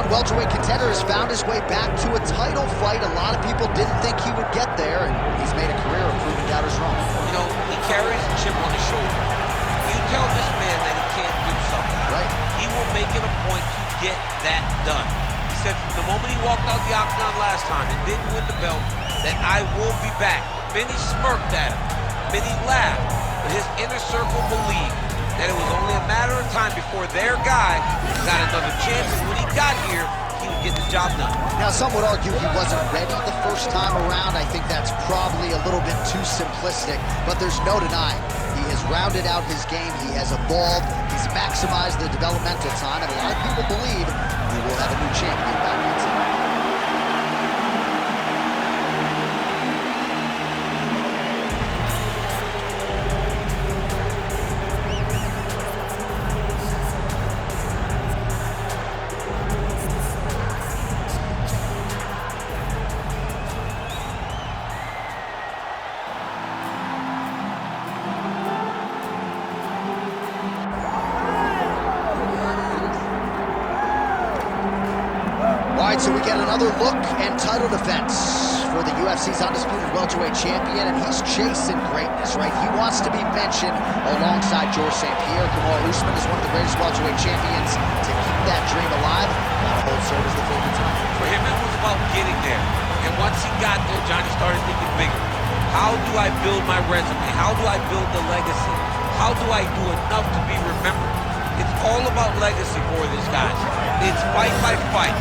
#1 welterweight contender has found his way back to a title fight. A lot of people didn't think he would get there, and he's made a career of proving doubters wrong. You know, he carries a chip on his shoulder. You tell this man that he can't do something, right? He will make it a point to get that done. He said from the moment he walked out the octagon last time and didn't win the belt, that I will be back. Many smirked at him. Many laughed. But his inner circle believed that it was only a matter of time before their guy got another chance, and when he got here, he would get the job done. Now, some would argue he wasn't ready the first time around. I think that's probably a little bit too simplistic, but there's no denying. He has rounded out his game, he has evolved, he's maximized the developmental time, and a lot of people believe we will have a new champion back in tonight. So we get another look and title defense for the UFC's undisputed welterweight champion, and he's chasing greatness, right? He wants to be mentioned alongside Georges St. Pierre. Kamaru Usman is one of the greatest welterweight champions to keep that dream alive. Gotta hold serve as the favorite tonight. For him, it was about getting there. And once he got there, Johnny started thinking bigger. How do I build my resume? How do I build the legacy? How do I do enough to be remembered? It's all about legacy for this guy. It's fight by fight.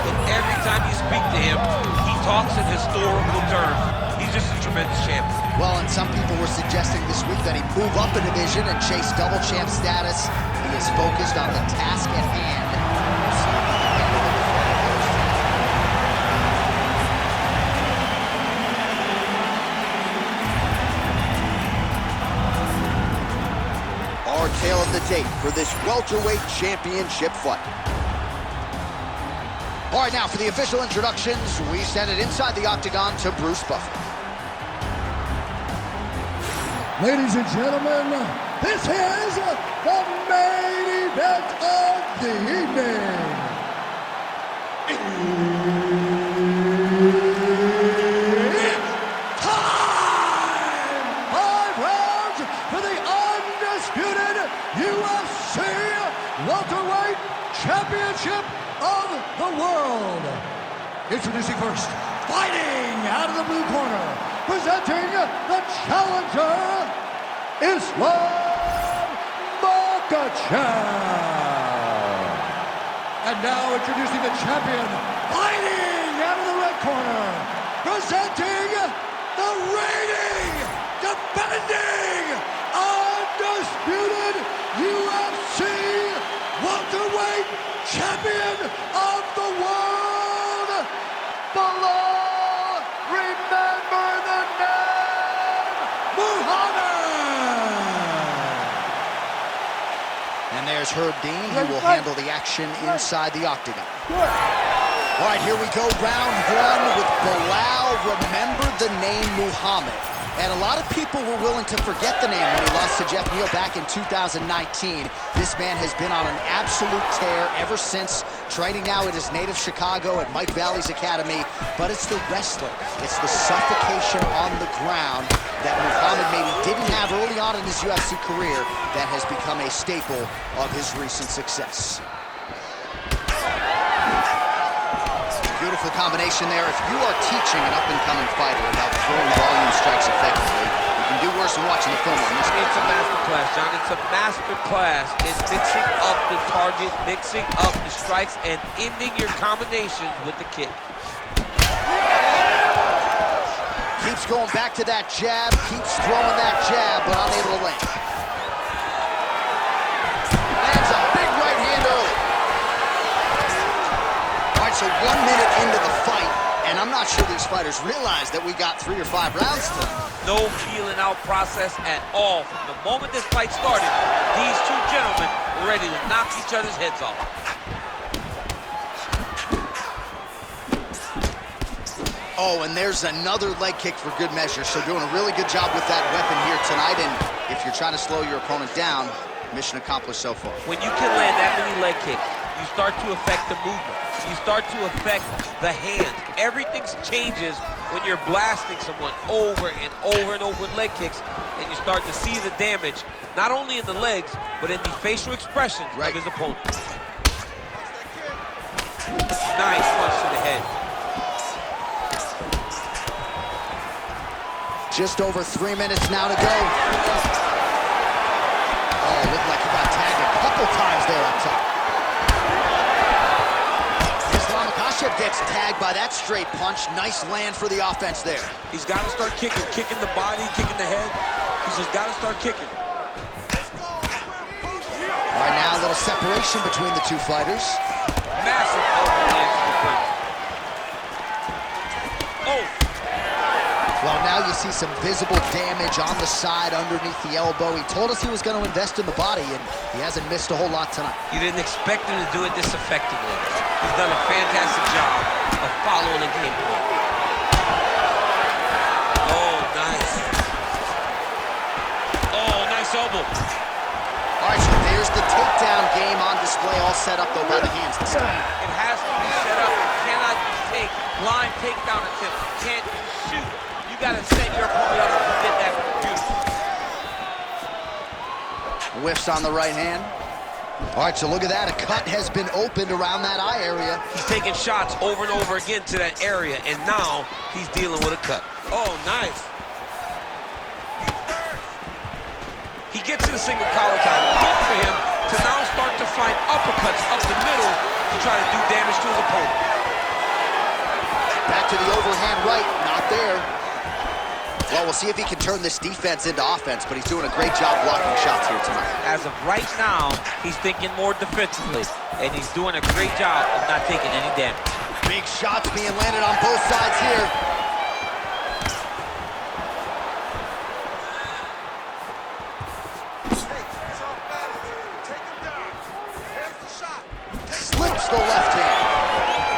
And every time you speak to him, he talks in historical terms. He's just a tremendous champion. Well, and some people were suggesting this week that he move up a division and chase double champ status. He is focused on the task at hand. We'll see if he can handle it before he goes. Our tale of the tape for this welterweight championship fight. All right, now for the official introductions, we send it inside the octagon to Bruce Buffer. Ladies and gentlemen, this is the main event of the evening. It's time! 5 rounds for the undisputed UFC welterweight championship of the world. Introducing first, fighting out of the blue corner, presenting the challenger, Islam Makhachev. And now introducing the champion, fighting out of the red corner, presenting the reigning, defending, undisputed UFC welterweight champion of the world, Belal, remember the name, Muhammad. And there's Herb Dean, who will handle the action inside the octagon. All right, here we go, round 1 with Belal, remember the name Muhammad. And a lot of people were willing to forget the name when he lost to Jeff Neal back in 2019. This man has been on an absolute tear ever since, training now at his native Chicago at Mike Valley's Academy. But it's the wrestler, it's the suffocation on the ground that Muhammad maybe didn't have early on in his UFC career that has become a staple of his recent success. Beautiful combination there. If you are teaching an up-and-coming fighter about throwing volume strikes effectively, you can do worse than watching the film on this. It's a master class, John. It's a master class in mixing up the target, mixing up the strikes, and ending your combinations with the kick. Keeps going back to that jab, keeps throwing that jab, but unable to land. Lands a big right hand early. So 1 minute into the fight, and I'm not sure these fighters realize that we got 3 or 5 rounds to them. No feeling out process at all. From the moment this fight started, these two gentlemen were ready to knock each other's heads off. Oh, and there's another leg kick for good measure. So doing a really good job with that weapon here tonight. And if you're trying to slow your opponent down, mission accomplished so far. When you can land that many leg kicks, you start to affect the movement. you start to affect the hand. Everything changes when you're blasting someone over and over and over with leg kicks, and you start to see the damage, not only in the legs, but in the facial expressions of his opponent. Nice punch to the head. Just over 3 minutes now to go. Oh, looked like he got tagged a couple times there up top. Makhachev gets tagged by that straight punch. Nice land for the offense there. He's got to start kicking the body, kicking the head. He's just got to start kicking. All right, now a little separation between the two fighters. Massive elbow lands to the front. Oh! Well, now you see some visible damage on the side underneath the elbow. He told us he was going to invest in the body, and he hasn't missed a whole lot tonight. You didn't expect him to do it this effectively. He's done a fantastic job of following the game plan. Oh, nice. Oh, nice elbow. All right, so there's the takedown game on display, all set up, though, by the hands this time. It has to be set up. It cannot be fake. Blind takedown attempt. You can't shoot. You got to set your opponent up to get that beautiful. Whiffs on the right hand. All right, so look at that. A cut has been opened around that eye area. He's taking shots over and over again to that area, and now he's dealing with a cut. Oh, nice. He gets to the single collar tie. Good for him to now start to find uppercuts up the middle to try to do damage to his opponent. Back to the overhand right, not there. Well, we'll see if he can turn this defense into offense, but he's doing a great job blocking shots here tonight. As of right now, he's thinking more defensively, and he's doing a great job of not taking any damage. Big shots being landed on both sides here. Slips the left hand.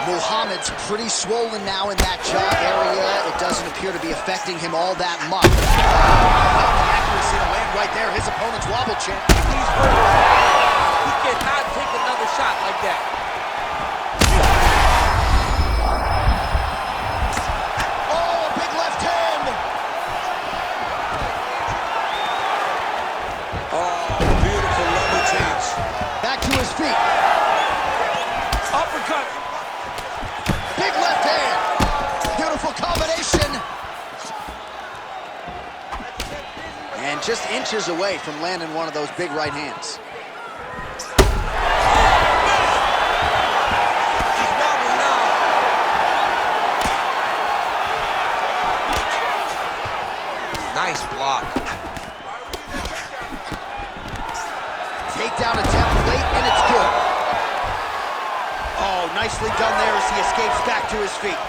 Muhammad's pretty swollen now in that jaw area. It doesn't appear to be affecting him all that much. The accuracy to land right there. His opponent's wobble chin. He's hurt. He cannot take another shot like that. Oh, a big left hand. Oh, beautiful level change. Back to his feet. Uppercut. Big left hand. Beautiful combination. And just inches away from landing one of those big right hands. He's wobbling now. Nice block. Takedown attempt late, and it's good. Oh, nicely done there as he escapes back to his feet.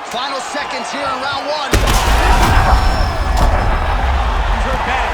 Final seconds here in round one. He's hurt bad.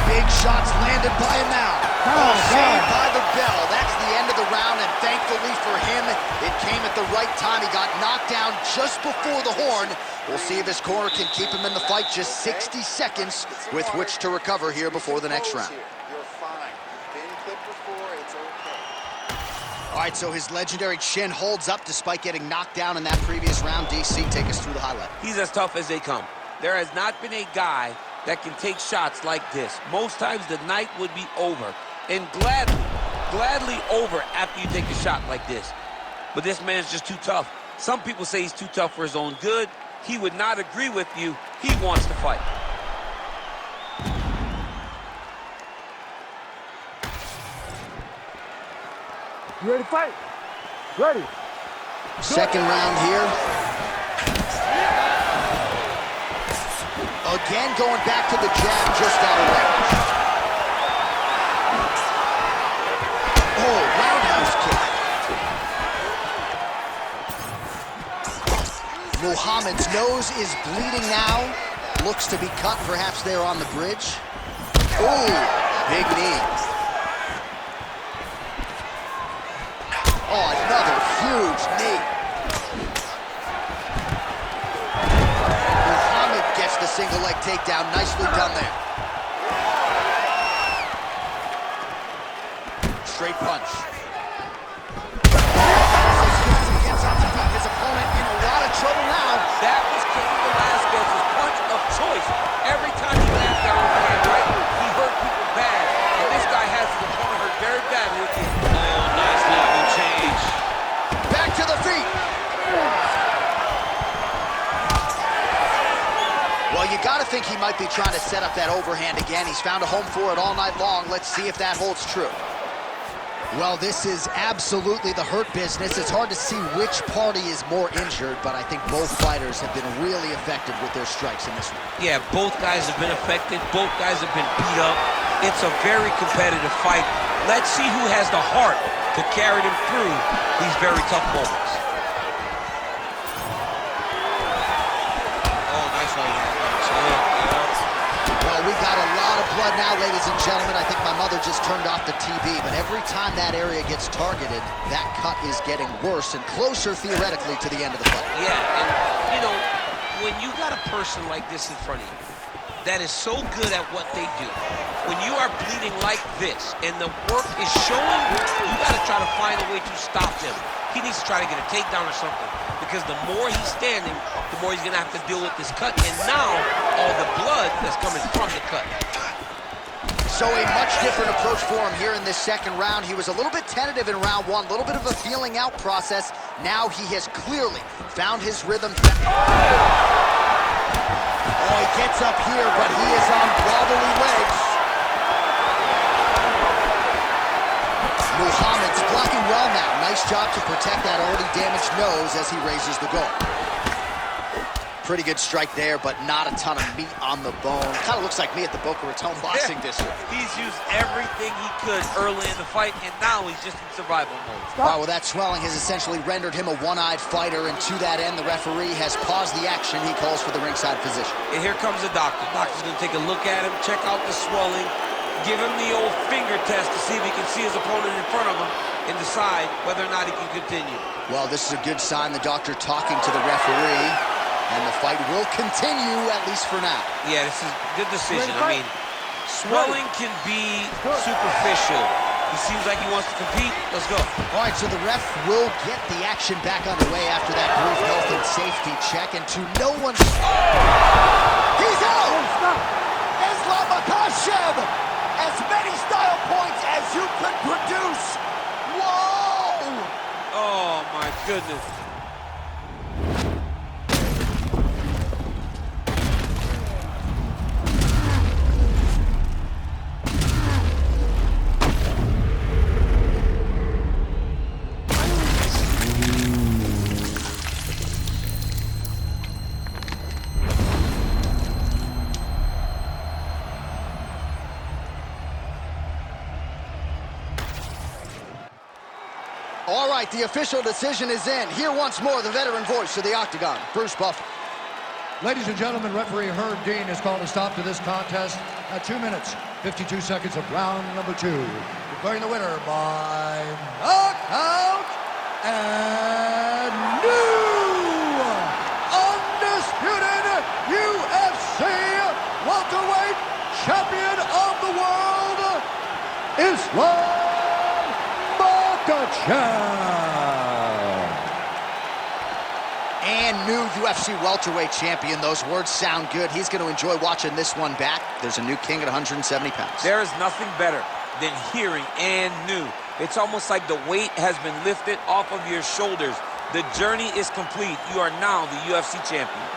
Big shots landed by him now. Oh, saved by the bell. That's the end of the round, and thankfully for him, it came at the right time. He got knocked down just before the horn. We'll see if his corner can keep him in the fight. Just 60 seconds with which to recover here before the next round. You're fine. You've been clipped before. It's okay. All right, so his legendary chin holds up despite getting knocked down in that previous round. DC, take us through the highlight. He's as tough as they come. There has not been a guy that can take shots like this. Most times the night would be over, and gladly over after you take a shot like this. But this man's just too tough. Some people say he's too tough for his own good. He would not agree with you. He wants to fight. You ready to fight? Ready. Second round here. Again, going back to the jab just out of range. Oh, roundhouse kick. Muhammad's nose is bleeding now. Looks to be cut, perhaps there on the bridge. Oh, big knee. Oh, another huge knee. Muhammad gets the single leg takedown. Nicely done there. straight punch. Gets on the feet. His opponent in a lot of trouble now. That was Cain Velasquez's punch of choice. Every time he landed that overhand right, he hurt people bad. And this guy has his opponent hurt very badly again. Oh, nice level change. Back to the feet. Well, you got to think he might be trying to set up that overhand again. He's found a home for it all night long. Let's see if that holds true. Well, this is absolutely the hurt business. It's hard to see which party is more injured, but I think both fighters have been really effective with their strikes in this one. Yeah, both guys have been affected. Both guys have been beat up. It's a very competitive fight. Let's see who has the heart to carry them through these very tough moments. Oh, nice right hand. Well, we got a lot of blood now, ladies and gentlemen. I think my mother just turned off the TV, but every time that area gets targeted, that cut is getting worse and closer, theoretically, to the end of the fight. Yeah, and, you know, when you got a person like this in front of you that is so good at what they do, when you are bleeding like this and the work is showing, you got to try to find a way to stop him. He needs to try to get a takedown or something, because the more he's standing, the more he's going to have to deal with this cut, and now all the blood that's coming from the cut. So a much different approach for him here in this second round. He was a little bit tentative in round one, a little bit of a feeling out process. Now he has clearly found his rhythm. Oh, he gets up here, but he is on wobbly legs. Muhammad's blocking well now. Nice job to protect that already damaged nose as he raises the guard. Pretty good strike there, but not a ton of meat on the bone. Kind of looks like me at the Boca Raton Boxing District. He's used everything he could early in the fight, and now he's just in survival mode. Wow, well, that swelling has essentially rendered him a one-eyed fighter, and to that end, the referee has paused the action. He calls for the ringside physician. And here comes the doctor. The doctor's going to take a look at him, check out the swelling, give him the old finger test to see if he can see his opponent in front of him and decide whether or not he can continue. Well, this is a good sign. The doctor talking to the referee, and the fight will continue, at least for now. Yeah, this is a good decision. I mean, swelling can be superficial. He seems like he wants to compete. Let's go. All right, so the ref will get the action back underway after that brief health and safety check, and to no one's... He's out! Islam Makhachev! As many style points as you could produce! Whoa! Oh, my goodness. All right, the official decision is in. Here once more, the veteran voice of the Octagon, Bruce Buffer. Ladies and gentlemen, referee Herb Dean has called a stop to this contest at 2 minutes, 52 seconds of round number 2. Declaring the winner by knockout and new undisputed UFC welterweight champion of the world, Islam Makhachev. And new UFC welterweight champion. Those words sound good. He's going to enjoy watching this one back. There's a new king at 170 pounds. There is nothing better than hearing "and new." It's almost like the weight has been lifted off of your shoulders. The journey is complete. You are now the UFC champion.